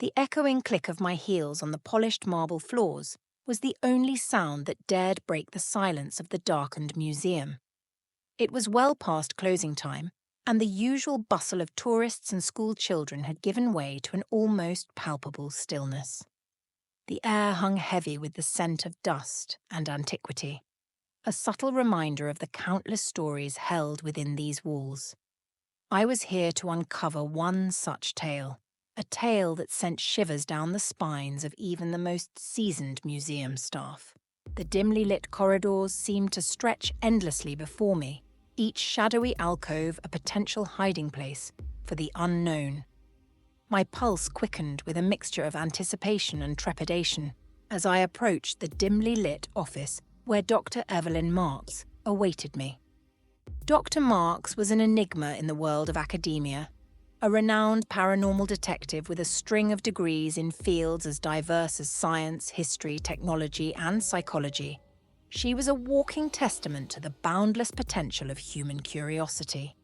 The echoing click of my heels on the polished marble floors was the only sound that dared break the silence of the darkened museum. It was well past closing time, and the usual bustle of tourists and school children had given way to an almost palpable stillness. The air hung heavy with the scent of dust and antiquity, a subtle reminder of the countless stories held within these walls. I was here to uncover one such tale, a tale that sent shivers down the spines of even the most seasoned museum staff. The dimly lit corridors seemed to stretch endlessly before me, each shadowy alcove a potential hiding place for the unknown. My pulse quickened with a mixture of anticipation and trepidation as I approached the dimly lit office where Dr. Evelyn Marks awaited me. Dr. Marks was an enigma in the world of academia, a renowned paranormal detective with a string of degrees in fields as diverse as science, history, technology, and psychology. She was a walking testament to the boundless potential of human curiosity.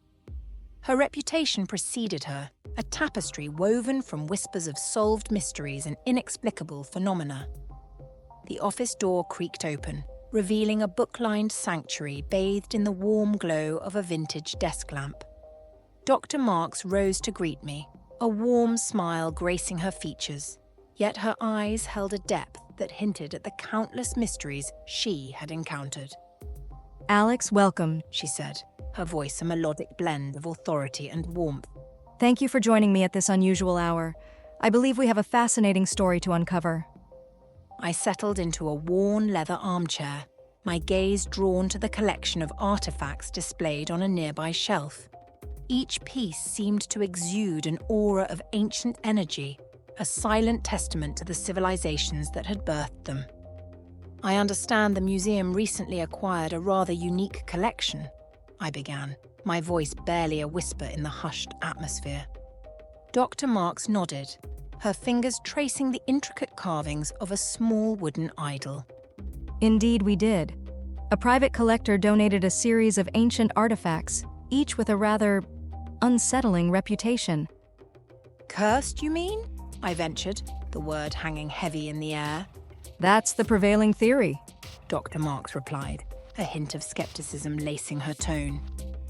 Her reputation preceded her, a tapestry woven from whispers of solved mysteries and inexplicable phenomena. The office door creaked open, revealing a book-lined sanctuary bathed in the warm glow of a vintage desk lamp. Dr. Marks rose to greet me, a warm smile gracing her features, yet her eyes held a depth that hinted at the countless mysteries she had encountered. "Alex, welcome," she said, her voice a melodic blend of authority and warmth. "Thank you for joining me at this unusual hour. I believe we have a fascinating story to uncover." I settled into a worn leather armchair, my gaze drawn to the collection of artifacts displayed on a nearby shelf. Each piece seemed to exude an aura of ancient energy, a silent testament to the civilizations that had birthed them. "I understand the museum recently acquired a rather unique collection," I began, my voice barely a whisper in the hushed atmosphere. Dr. Marks nodded, her fingers tracing the intricate carvings of a small wooden idol. "Indeed, we did. A private collector donated a series of ancient artifacts, each with a rather unsettling reputation." "Cursed, you mean?" I ventured, the word hanging heavy in the air. "That's the prevailing theory," Dr. Marks replied, a hint of skepticism lacing her tone.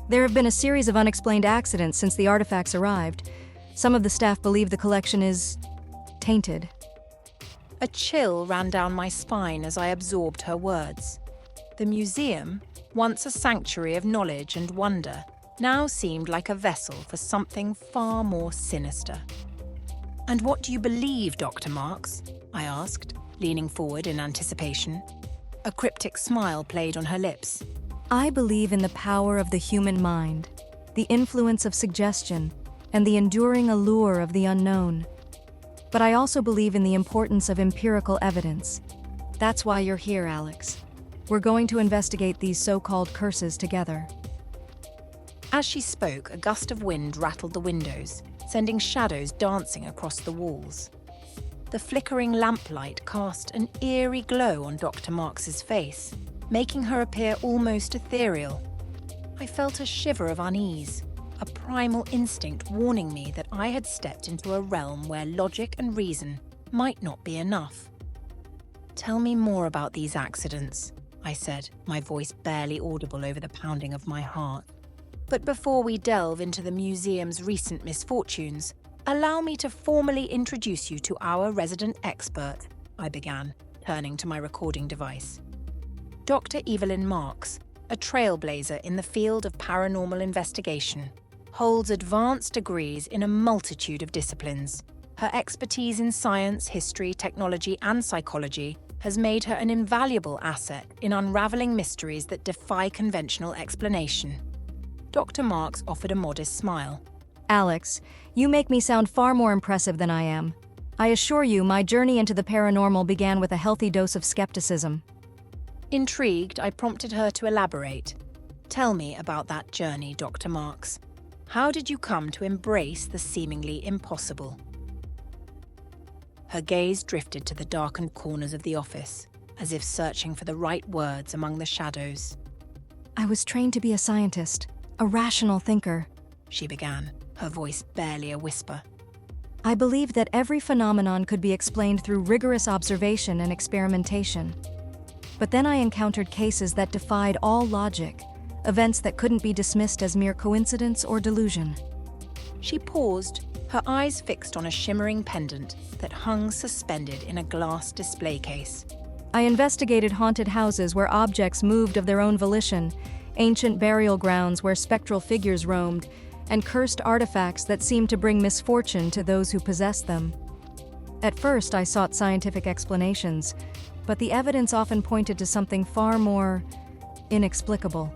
"There have been a series of unexplained accidents since the artifacts arrived. Some of the staff believe the collection is tainted." A chill ran down my spine as I absorbed her words. The museum, once a sanctuary of knowledge and wonder, now seemed like a vessel for something far more sinister. "And what do you believe, Dr. Marks?" I asked, leaning forward in anticipation. A cryptic smile played on her lips. "I believe in the power of the human mind, the influence of suggestion, and the enduring allure of the unknown. But I also believe in the importance of empirical evidence. That's why you're here, Alex. We're going to investigate these so-called curses together." As she spoke, a gust of wind rattled the windows, sending shadows dancing across the walls. The flickering lamplight cast an eerie glow on Dr. Marks's face, making her appear almost ethereal. I felt a shiver of unease, a primal instinct warning me that I had stepped into a realm where logic and reason might not be enough. "Tell me more about these accidents," I said, my voice barely audible over the pounding of my heart. "But before we delve into the museum's recent misfortunes, allow me to formally introduce you to our resident expert," I began, turning to my recording device. Dr. Evelyn Marks, a trailblazer in the field of paranormal investigation, holds advanced degrees in a multitude of disciplines. Her expertise in science, history, technology, and psychology has made her an invaluable asset in unraveling mysteries that defy conventional explanation. Dr. Marks offered a modest smile. "Alex, you make me sound far more impressive than I am. I assure you, my journey into the paranormal began with a healthy dose of skepticism." Intrigued, I prompted her to elaborate. "Tell me about that journey, Dr. Marks. How did you come to embrace the seemingly impossible?" Her gaze drifted to the darkened corners of the office, as if searching for the right words among the shadows. "I was trained to be a scientist, a rational thinker," she began, her voice barely a whisper. I believed that every phenomenon could be explained through rigorous observation and experimentation. But then I encountered cases that defied all logic, events that couldn't be dismissed as mere coincidence or delusion. She paused, her eyes fixed on a shimmering pendant that hung suspended in a glass display case. I investigated haunted houses where objects moved of their own volition, ancient burial grounds where spectral figures roamed, and cursed artifacts that seemed to bring misfortune to those who possessed them. At first, I sought scientific explanations, but the evidence often pointed to something far more inexplicable.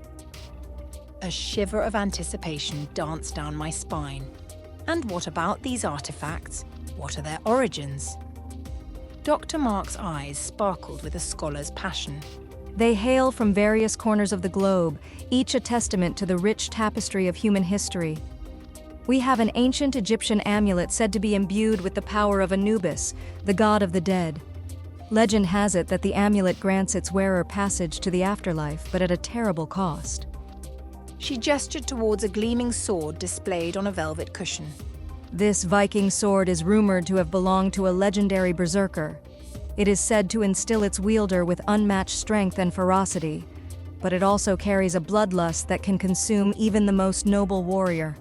A shiver of anticipation danced down my spine. And what about these artifacts? What are their origins? Dr. Marks' eyes sparkled with a scholar's passion. They hail from various corners of the globe, each a testament to the rich tapestry of human history. We have an ancient Egyptian amulet said to be imbued with the power of Anubis, the god of the dead. Legend has it that the amulet grants its wearer passage to the afterlife, but at a terrible cost. She gestured towards a gleaming sword displayed on a velvet cushion. This Viking sword is rumored to have belonged to a legendary berserker. It is said to instill its wielder with unmatched strength and ferocity, but it also carries a bloodlust that can consume even the most noble warrior.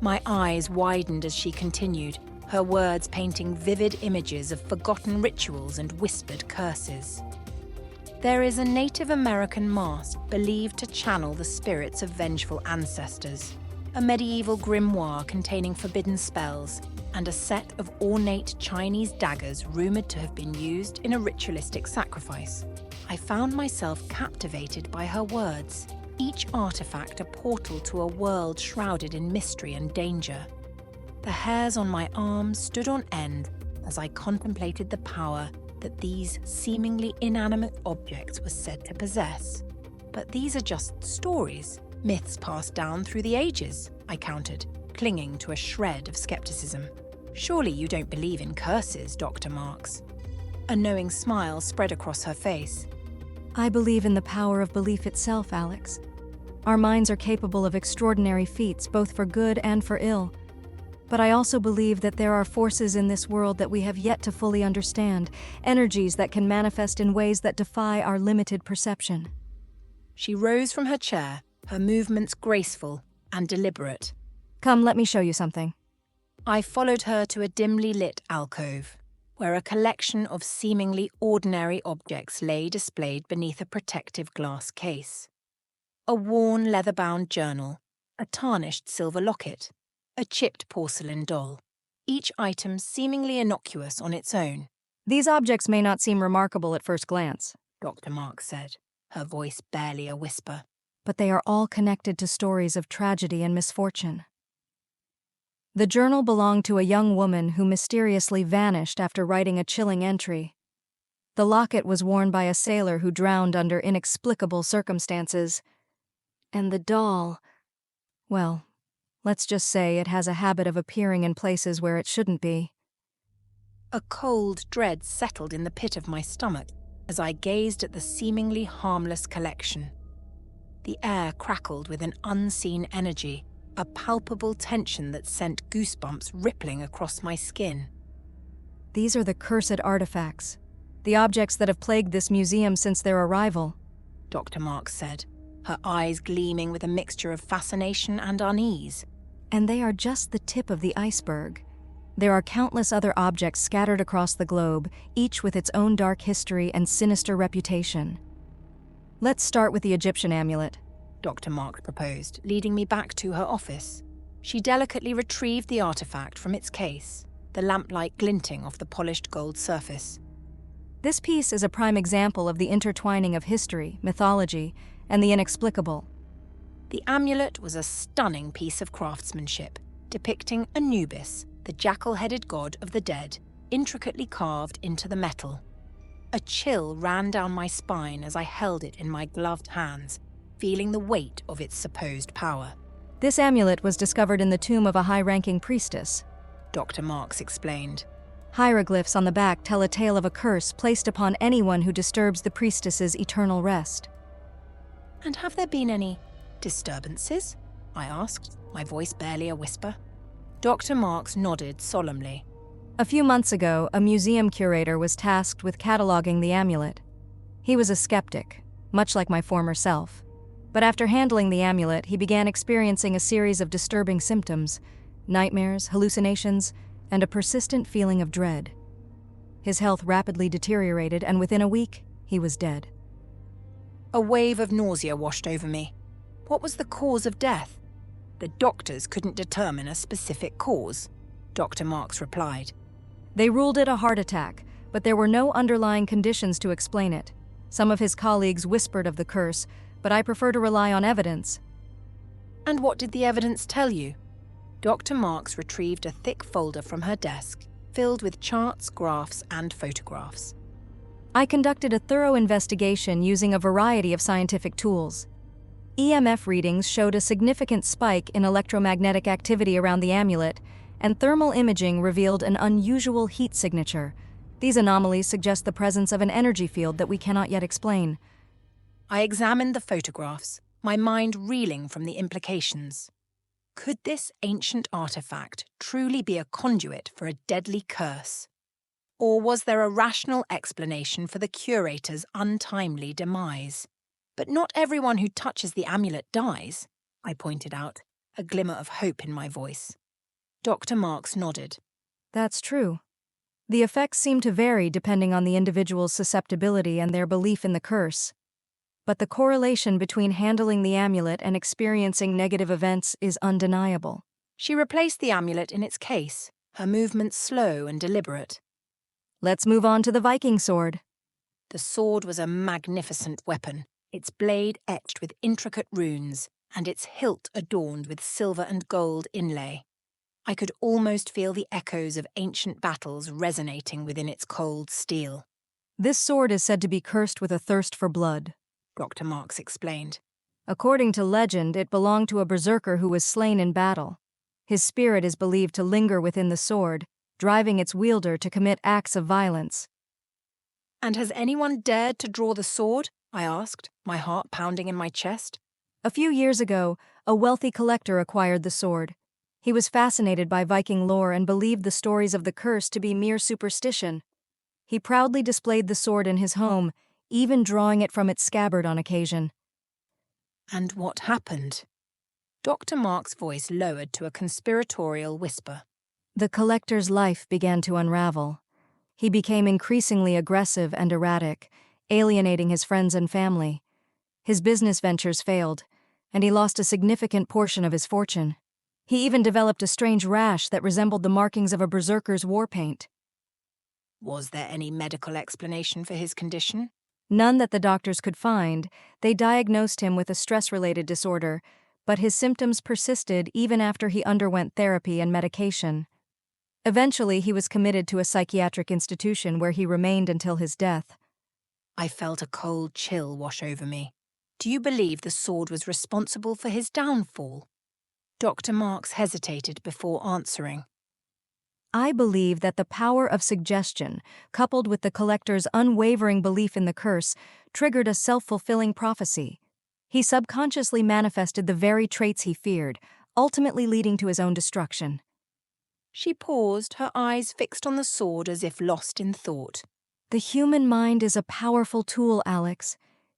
My eyes widened as she continued, her words painting vivid images of forgotten rituals and whispered curses. There is a Native American mask believed to channel the spirits of vengeful ancestors, a medieval grimoire containing forbidden spells, and a set of ornate Chinese daggers rumored to have been used in a ritualistic sacrifice. I found myself captivated by her words, each artifact a portal to a world shrouded in mystery and danger. The hairs on my arms stood on end as I contemplated the power that these seemingly inanimate objects were said to possess. But these are just stories, myths passed down through the ages, I countered, clinging to a shred of skepticism. Surely you don't believe in curses, Dr. Marks. A knowing smile spread across her face. I believe in the power of belief itself, Alex. Our minds are capable of extraordinary feats, both for good and for ill. But I also believe that there are forces in this world that we have yet to fully understand, energies that can manifest in ways that defy our limited perception. She rose from her chair, her movements graceful and deliberate. Come, let me show you something. I followed her to a dimly lit alcove, where a collection of seemingly ordinary objects lay displayed beneath a protective glass case. A worn leather-bound journal, a tarnished silver locket, a chipped porcelain doll, each item seemingly innocuous on its own. These objects may not seem remarkable at first glance, Dr. Marks said, her voice barely a whisper. But they are all connected to stories of tragedy and misfortune. The journal belonged to a young woman who mysteriously vanished after writing a chilling entry. The locket was worn by a sailor who drowned under inexplicable circumstances. And the doll, well, let's just say it has a habit of appearing in places where it shouldn't be. A cold dread settled in the pit of my stomach as I gazed at the seemingly harmless collection. The air crackled with an unseen energy, a palpable tension that sent goosebumps rippling across my skin. These are the cursed artifacts, the objects that have plagued this museum since their arrival, Dr. Marks said, her eyes gleaming with a mixture of fascination and unease. And they are just the tip of the iceberg. There are countless other objects scattered across the globe, each with its own dark history and sinister reputation. Let's start with the Egyptian amulet, Dr. Marks proposed, leading me back to her office. She delicately retrieved the artifact from its case, the lamplight glinting off the polished gold surface. This piece is a prime example of the intertwining of history, mythology, and the inexplicable. The amulet was a stunning piece of craftsmanship, depicting Anubis, the jackal-headed god of the dead, intricately carved into the metal. A chill ran down my spine as I held it in my gloved hands, feeling the weight of its supposed power. This amulet was discovered in the tomb of a high-ranking priestess, Dr. Marks explained. Hieroglyphs on the back tell a tale of a curse placed upon anyone who disturbs the priestess's eternal rest. And have there been any disturbances? I asked, my voice barely a whisper. Dr. Marks nodded solemnly. A few months ago, a museum curator was tasked with cataloging the amulet. He was a skeptic, much like my former self. But after handling the amulet, he began experiencing a series of disturbing symptoms: nightmares, hallucinations, and a persistent feeling of dread. His health rapidly deteriorated, and within a week, he was dead. A wave of nausea washed over me. What was the cause of death? The doctors couldn't determine a specific cause, Dr. Marks replied. They ruled it a heart attack, but there were no underlying conditions to explain it. Some of his colleagues whispered of the curse, but I prefer to rely on evidence. And what did the evidence tell you? Dr. Marks retrieved a thick folder from her desk, filled with charts, graphs, and photographs. I conducted a thorough investigation using a variety of scientific tools. EMF readings showed a significant spike in electromagnetic activity around the amulet, and thermal imaging revealed an unusual heat signature. These anomalies suggest the presence of an energy field that we cannot yet explain. I examined the photographs, my mind reeling from the implications. Could this ancient artifact truly be a conduit for a deadly curse? Or was there a rational explanation for the curator's untimely demise? But not everyone who touches the amulet dies, I pointed out, a glimmer of hope in my voice. Dr. Marks nodded. That's true. The effects seem to vary depending on the individual's susceptibility and their belief in the curse. But the correlation between handling the amulet and experiencing negative events is undeniable. She replaced the amulet in its case, her movements slow and deliberate. Let's move on to the Viking sword. The sword was a magnificent weapon, its blade etched with intricate runes, and its hilt adorned with silver and gold inlay. I could almost feel the echoes of ancient battles resonating within its cold steel. This sword is said to be cursed with a thirst for blood, Dr. Marks explained. According to legend, it belonged to a berserker who was slain in battle. His spirit is believed to linger within the sword, driving its wielder to commit acts of violence. And has anyone dared to draw the sword? I asked, my heart pounding in my chest. A few years ago, a wealthy collector acquired the sword. He was fascinated by Viking lore and believed the stories of the curse to be mere superstition. He proudly displayed the sword in his home, even drawing it from its scabbard on occasion. And what happened? Dr. Marks' voice lowered to a conspiratorial whisper. The collector's life began to unravel. He became increasingly aggressive and erratic, alienating his friends and family. His business ventures failed, and he lost a significant portion of his fortune. He even developed a strange rash that resembled the markings of a berserker's war paint. Was there any medical explanation for his condition? None that the doctors could find. They diagnosed him with a stress-related disorder, but his symptoms persisted even after he underwent therapy and medication. Eventually, he was committed to a psychiatric institution where he remained until his death. I felt a cold chill wash over me. Do you believe the sword was responsible for his downfall? Dr. Marks hesitated before answering. I believe that the power of suggestion, coupled with the collector's unwavering belief in the curse, triggered a self-fulfilling prophecy. He subconsciously manifested the very traits he feared, ultimately leading to his own destruction. She paused, her eyes fixed on the sword as if lost in thought. The human mind is a powerful tool, Alex.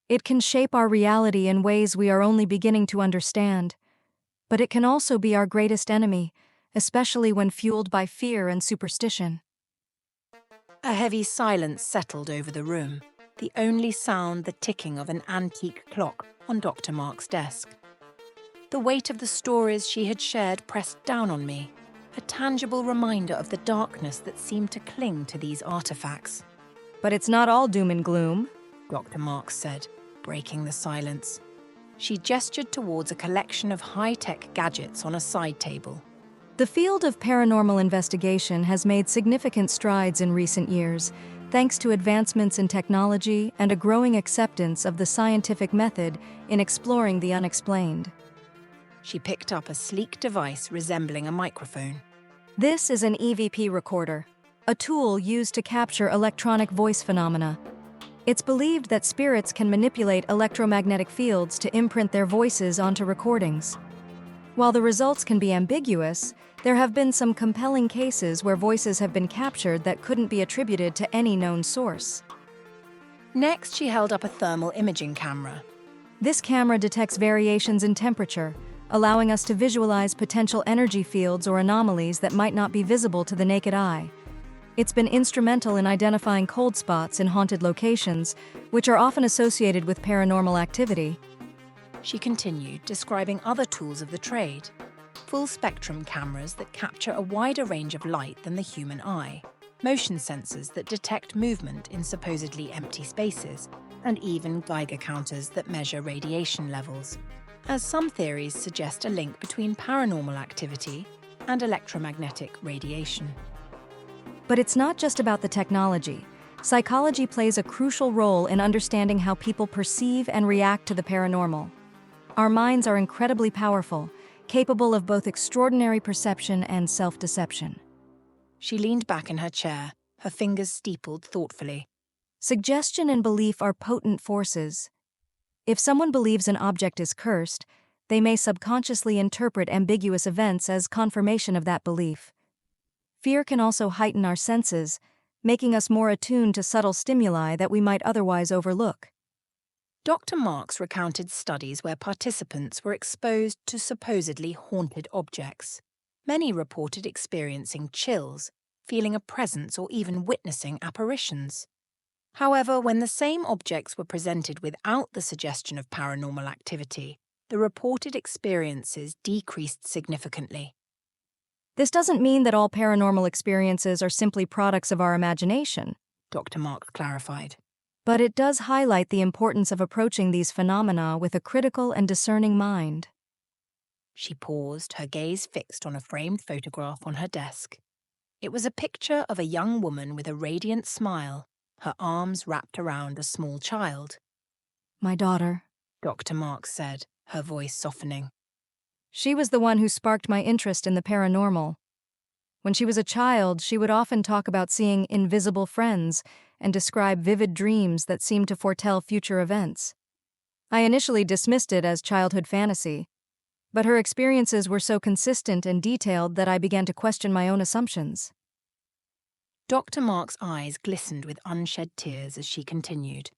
It can shape our reality in ways we are only beginning to understand. But it can also be our greatest enemy, especially when fueled by fear and superstition. A heavy silence settled over the room, the only sound the ticking of an antique clock on Dr. Marks' desk. The weight of the stories she had shared pressed down on me, a tangible reminder of the darkness that seemed to cling to these artifacts. But it's not all doom and gloom, Dr. Marks said, breaking the silence. She gestured towards a collection of high-tech gadgets on a side table. The field of paranormal investigation has made significant strides in recent years, thanks to advancements in technology and a growing acceptance of the scientific method in exploring the unexplained. She picked up a sleek device resembling a microphone. This is an EVP recorder, a tool used to capture electronic voice phenomena. It's believed that spirits can manipulate electromagnetic fields to imprint their voices onto recordings. While the results can be ambiguous, there have been some compelling cases where voices have been captured that couldn't be attributed to any known source. Next, she held up a thermal imaging camera. This camera detects variations in temperature, allowing us to visualize potential energy fields or anomalies that might not be visible to the naked eye. It's been instrumental in identifying cold spots in haunted locations, which are often associated with paranormal activity. She continued, describing other tools of the trade. Full-spectrum cameras that capture a wider range of light than the human eye, motion sensors that detect movement in supposedly empty spaces, and even Geiger counters that measure radiation levels, as some theories suggest a link between paranormal activity and electromagnetic radiation. But it's not just about the technology. Psychology plays a crucial role in understanding how people perceive and react to the paranormal. Our minds are incredibly powerful, capable of both extraordinary perception and self-deception. She leaned back in her chair, her fingers steepled thoughtfully. Suggestion and belief are potent forces. If someone believes an object is cursed, they may subconsciously interpret ambiguous events as confirmation of that belief. Fear can also heighten our senses, making us more attuned to subtle stimuli that we might otherwise overlook. Dr. Marks recounted studies where participants were exposed to supposedly haunted objects. Many reported experiencing chills, feeling a presence, or even witnessing apparitions. However, when the same objects were presented without the suggestion of paranormal activity, the reported experiences decreased significantly. This doesn't mean that all paranormal experiences are simply products of our imagination, Dr. Marks clarified. but it does highlight the importance of approaching these phenomena with a critical and discerning mind. She paused, her gaze fixed on a framed photograph on her desk. It was a picture of a young woman with a radiant smile, her arms wrapped around a small child. My daughter. Dr. Marks said, her voice softening. She was the one who sparked my interest in the paranormal. When she was a child, she would often talk about seeing invisible friends and describe vivid dreams that seemed to foretell future events. I initially dismissed it as childhood fantasy, but her experiences were so consistent and detailed that I began to question my own assumptions. Dr. Marks' eyes glistened with unshed tears as she continued.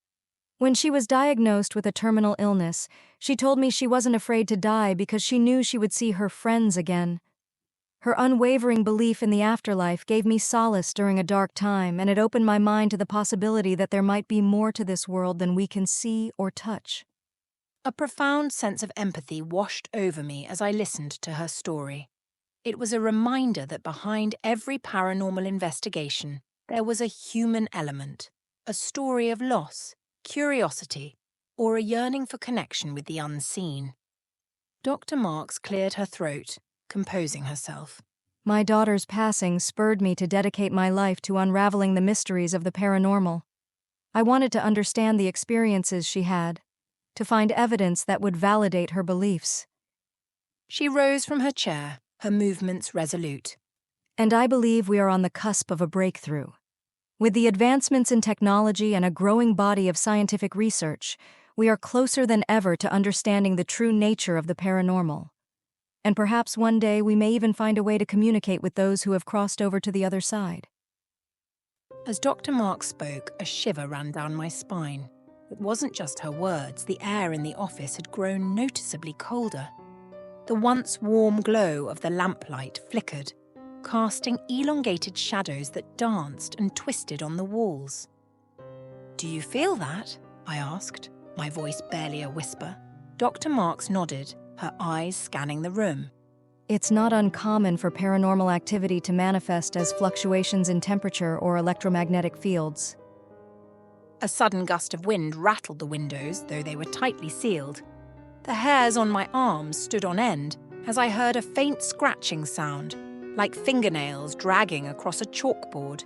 When she was diagnosed with a terminal illness, she told me she wasn't afraid to die because she knew she would see her friends again. Her unwavering belief in the afterlife gave me solace during a dark time, and it opened my mind to the possibility that there might be more to this world than we can see or touch. A profound sense of empathy washed over me as I listened to her story. It was a reminder that behind every paranormal investigation, there was a human element, a story of loss, curiosity, or a yearning for connection with the unseen. Dr. Marks cleared her throat, composing herself. My daughter's passing spurred me to dedicate my life to unraveling the mysteries of the paranormal. I wanted to understand the experiences she had, to find evidence that would validate her beliefs. She rose from her chair, her movements resolute. And I believe we are on the cusp of a breakthrough. With the advancements in technology and a growing body of scientific research, we are closer than ever to understanding the true nature of the paranormal. And perhaps one day we may even find a way to communicate with those who have crossed over to the other side. As Dr. Marks spoke, a shiver ran down my spine. It wasn't just her words, the air in the office had grown noticeably colder. The once warm glow of the lamplight flickered, casting elongated shadows that danced and twisted on the walls. "Do you feel that?" I asked, my voice barely a whisper. Dr. Marks nodded, her eyes scanning the room. It's not uncommon for paranormal activity to manifest as fluctuations in temperature or electromagnetic fields. A sudden gust of wind rattled the windows, though they were tightly sealed. The hairs on my arms stood on end as I heard a faint scratching sound, like fingernails dragging across a chalkboard.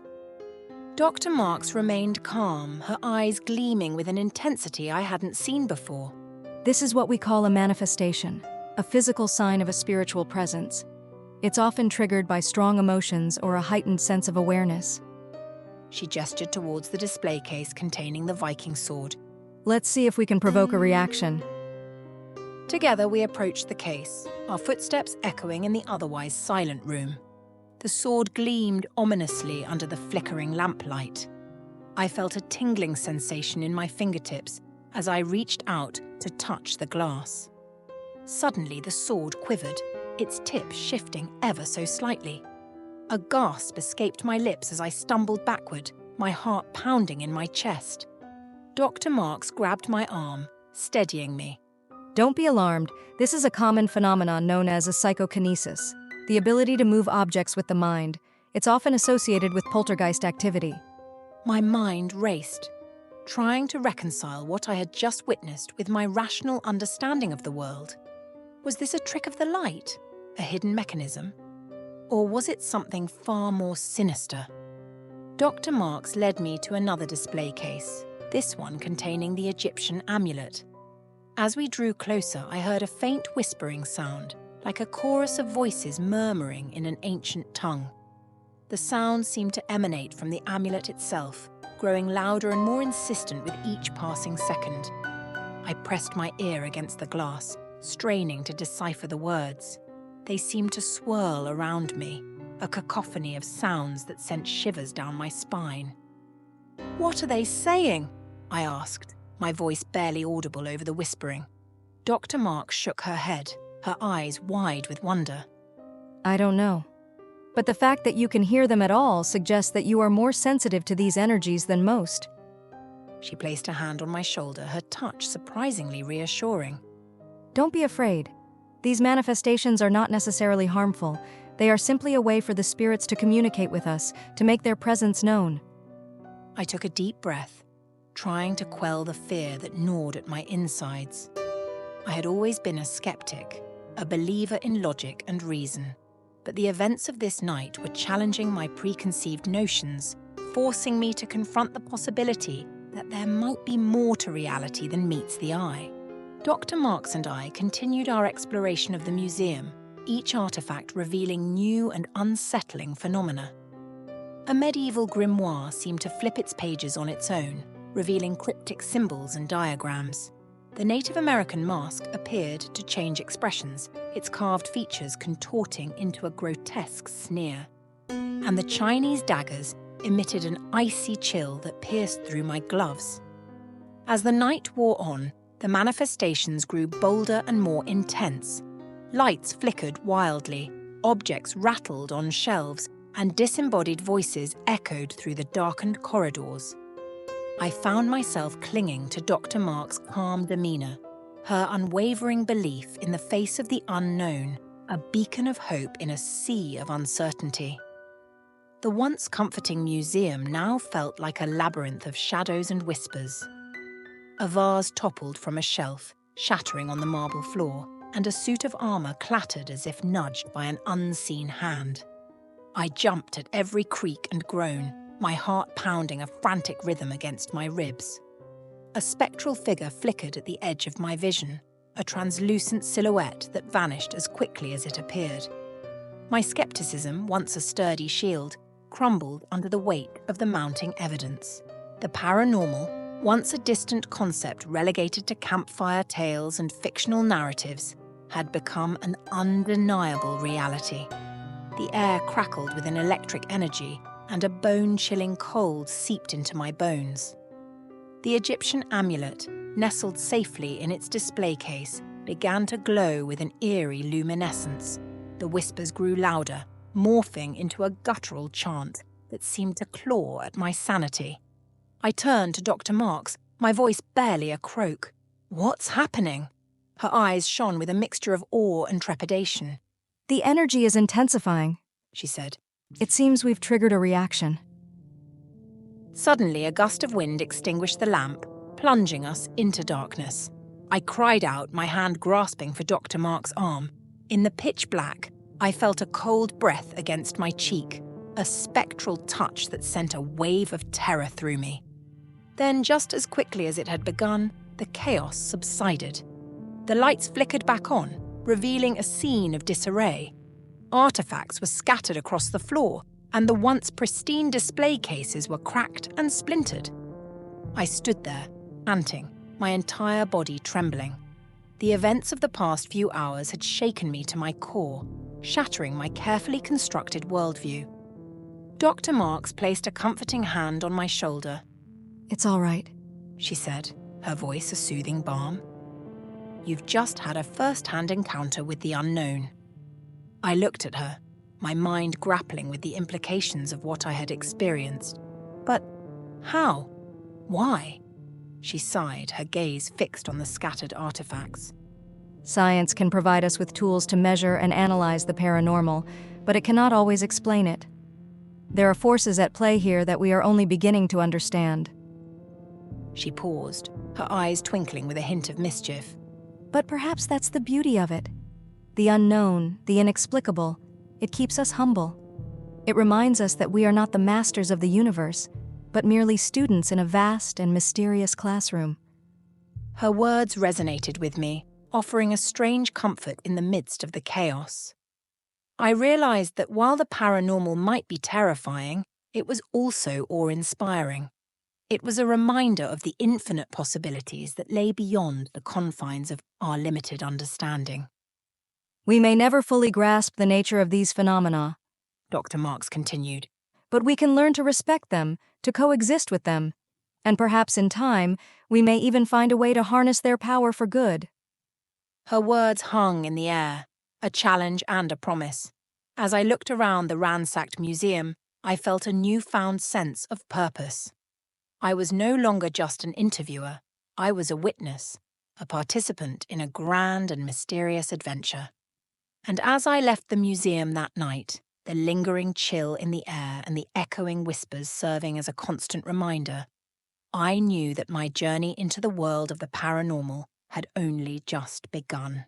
Dr. Marks remained calm, her eyes gleaming with an intensity I hadn't seen before. This is what we call a manifestation, a physical sign of a spiritual presence. It's often triggered by strong emotions or a heightened sense of awareness. She gestured towards the display case containing the Viking sword. Let's see if we can provoke a reaction. Together we approached the case, our footsteps echoing in the otherwise silent room. The sword gleamed ominously under the flickering lamplight. I felt a tingling sensation in my fingertips as I reached out to touch the glass. Suddenly the sword quivered, its tip shifting ever so slightly. A gasp escaped my lips as I stumbled backward, my heart pounding in my chest. Dr. Marks grabbed my arm, steadying me. Don't be alarmed. This is a common phenomenon known as a psychokinesis, the ability to move objects with the mind. It's often associated with poltergeist activity. My mind raced, trying to reconcile what I had just witnessed with my rational understanding of the world. Was this a trick of the light, a hidden mechanism? Or was it something far more sinister? Dr. Marks led me to another display case, this one containing the Egyptian amulet. As we drew closer, I heard a faint whispering sound, like a chorus of voices murmuring in an ancient tongue. The sound seemed to emanate from the amulet itself, growing louder and more insistent with each passing second. I pressed my ear against the glass, straining to decipher the words. They seemed to swirl around me, a cacophony of sounds that sent shivers down my spine. "What are they saying?" I asked, my voice barely audible over the whispering. Dr. Marks shook her head, her eyes wide with wonder. I don't know. But the fact that you can hear them at all suggests that you are more sensitive to these energies than most. She placed a hand on my shoulder, her touch surprisingly reassuring. Don't be afraid. These manifestations are not necessarily harmful. They are simply a way for the spirits to communicate with us, to make their presence known. I took a deep breath, trying to quell the fear that gnawed at my insides. I had always been a skeptic, a believer in logic and reason, but the events of this night were challenging my preconceived notions, forcing me to confront the possibility that there might be more to reality than meets the eye. Dr. Marks and I continued our exploration of the museum, each artifact revealing new and unsettling phenomena. A medieval grimoire seemed to flip its pages on its own, revealing cryptic symbols and diagrams. The Native American mask appeared to change expressions, its carved features contorting into a grotesque sneer. And the Chinese daggers emitted an icy chill that pierced through my gloves. As the night wore on, the manifestations grew bolder and more intense. Lights flickered wildly, objects rattled on shelves, and disembodied voices echoed through the darkened corridors. I found myself clinging to Dr. Marks' calm demeanour, her unwavering belief in the face of the unknown, a beacon of hope in a sea of uncertainty. The once comforting museum now felt like a labyrinth of shadows and whispers. A vase toppled from a shelf, shattering on the marble floor, and a suit of armour clattered as if nudged by an unseen hand. I jumped at every creak and groan, my heart pounding a frantic rhythm against my ribs. A spectral figure flickered at the edge of my vision, a translucent silhouette that vanished as quickly as it appeared. My skepticism, once a sturdy shield, crumbled under the weight of the mounting evidence. The paranormal, once a distant concept relegated to campfire tales and fictional narratives, had become an undeniable reality. The air crackled with an electric energy, and a bone-chilling cold seeped into my bones. The Egyptian amulet, nestled safely in its display case, began to glow with an eerie luminescence. The whispers grew louder, morphing into a guttural chant that seemed to claw at my sanity. I turned to Dr. Marks, my voice barely a croak. "What's happening?" Her eyes shone with a mixture of awe and trepidation. The energy is intensifying, she said. It seems we've triggered a reaction. Suddenly, a gust of wind extinguished the lamp, plunging us into darkness. I cried out, my hand grasping for Dr. Marks' arm. In the pitch black, I felt a cold breath against my cheek, a spectral touch that sent a wave of terror through me. Then, just as quickly as it had begun, the chaos subsided. The lights flickered back on, revealing a scene of disarray. Artifacts were scattered across the floor, and the once pristine display cases were cracked and splintered. I stood there, panting, my entire body trembling. The events of the past few hours had shaken me to my core, shattering my carefully constructed worldview. Dr. Marks placed a comforting hand on my shoulder. It's all right, She said, her voice a soothing balm. You've just had a first-hand encounter with the unknown. I looked at her, my mind grappling with the implications of what I had experienced. But how? Why? She sighed, her gaze fixed on the scattered artifacts. Science can provide us with tools to measure and analyze the paranormal, but it cannot always explain it. There are forces at play here that we are only beginning to understand. She paused, her eyes twinkling with a hint of mischief. But perhaps that's the beauty of it. The unknown, the inexplicable, it keeps us humble. It reminds us that we are not the masters of the universe, but merely students in a vast and mysterious classroom. Her words resonated with me, offering a strange comfort in the midst of the chaos. I realized that while the paranormal might be terrifying, it was also awe-inspiring. It was a reminder of the infinite possibilities that lay beyond the confines of our limited understanding. We may never fully grasp the nature of these phenomena, Dr. Marks continued. but we can learn to respect them, to coexist with them, and perhaps in time, we may even find a way to harness their power for good. Her words hung in the air, a challenge and a promise. As I looked around the ransacked museum, I felt a newfound sense of purpose. I was no longer just an interviewer, I was a witness, a participant in a grand and mysterious adventure. And as I left the museum that night, the lingering chill in the air and the echoing whispers serving as a constant reminder, I knew that my journey into the world of the paranormal had only just begun.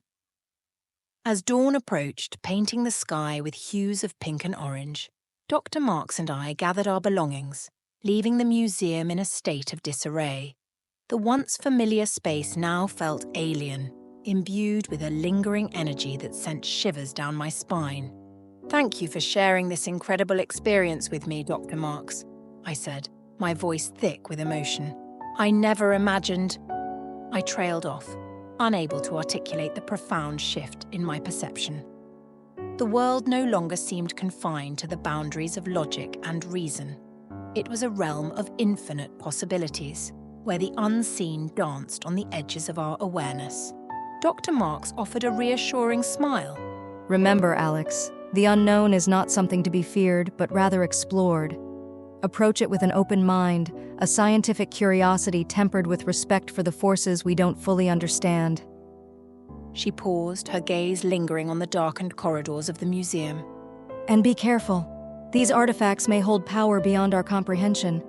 As dawn approached, painting the sky with hues of pink and orange, Dr. Marks and I gathered our belongings, leaving the museum in a state of disarray. The once familiar space now felt alien, imbued with a lingering energy that sent shivers down my spine. Thank you for sharing this incredible experience with me, Dr. Marks, I said, my voice thick with emotion. I never imagined... I trailed off, unable to articulate the profound shift in my perception. The world no longer seemed confined to the boundaries of logic and reason. It was a realm of infinite possibilities, where the unseen danced on the edges of our awareness. Dr. Marks offered a reassuring smile. Remember, Alex, the unknown is not something to be feared, but rather explored. Approach it with an open mind, a scientific curiosity tempered with respect for the forces we don't fully understand. She paused, her gaze lingering on the darkened corridors of the museum. And be careful. These artifacts may hold power beyond our comprehension.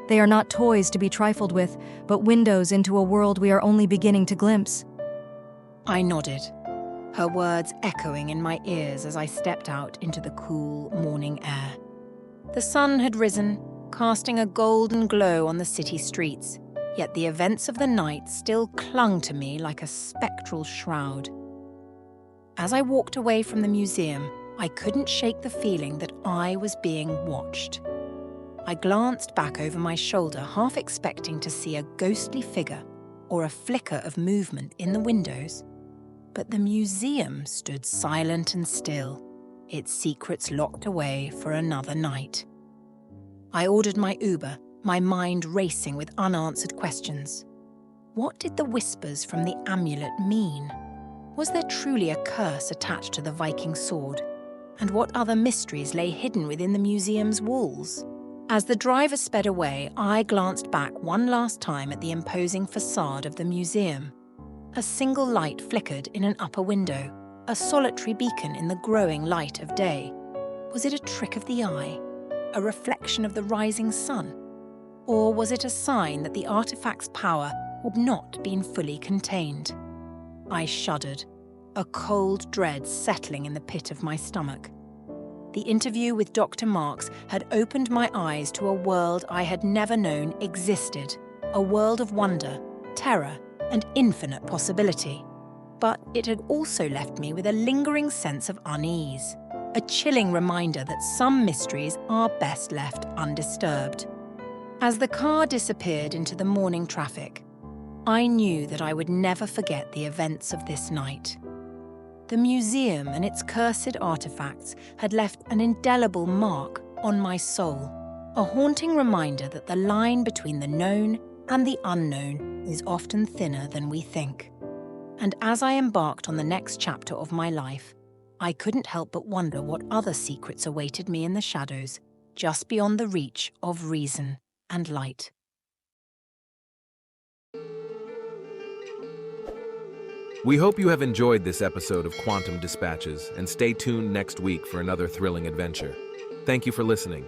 They are not toys to be trifled with, but windows into a world we are only beginning to glimpse. I nodded, her words echoing in my ears as I stepped out into the cool morning air. The sun had risen, casting a golden glow on the city streets, yet the events of the night still clung to me like a spectral shroud. As I walked away from the museum, I couldn't shake the feeling that I was being watched. I glanced back over my shoulder, half expecting to see a ghostly figure or a flicker of movement in the windows. But the museum stood silent and still, its secrets locked away for another night. I ordered my Uber, my mind racing with unanswered questions. What did the whispers from the amulet mean? Was there truly a curse attached to the Viking sword? And what other mysteries lay hidden within the museum's walls? As the driver sped away, I glanced back one last time at the imposing facade of the museum. A single light flickered in an upper window, a solitary beacon in the growing light of day. Was it a trick of the eye? A reflection of the rising sun? Or was it a sign that the artifact's power had not been fully contained? I shuddered, a cold dread settling in the pit of my stomach. The interview with Dr. Marks had opened my eyes to a world I had never known existed, a world of wonder, terror, and infinite possibility. But it had also left me with a lingering sense of unease, a chilling reminder that some mysteries are best left undisturbed. As the car disappeared into the morning traffic, I knew that I would never forget the events of this night. The museum and its cursed artifacts had left an indelible mark on my soul, a haunting reminder that the line between the known and the unknown is often thinner than we think. And as I embarked on the next chapter of my life, I couldn't help but wonder what other secrets awaited me in the shadows, just beyond the reach of reason and light. We hope you have enjoyed this episode of Quantum Dispatches, and stay tuned next week for another thrilling adventure. Thank you for listening.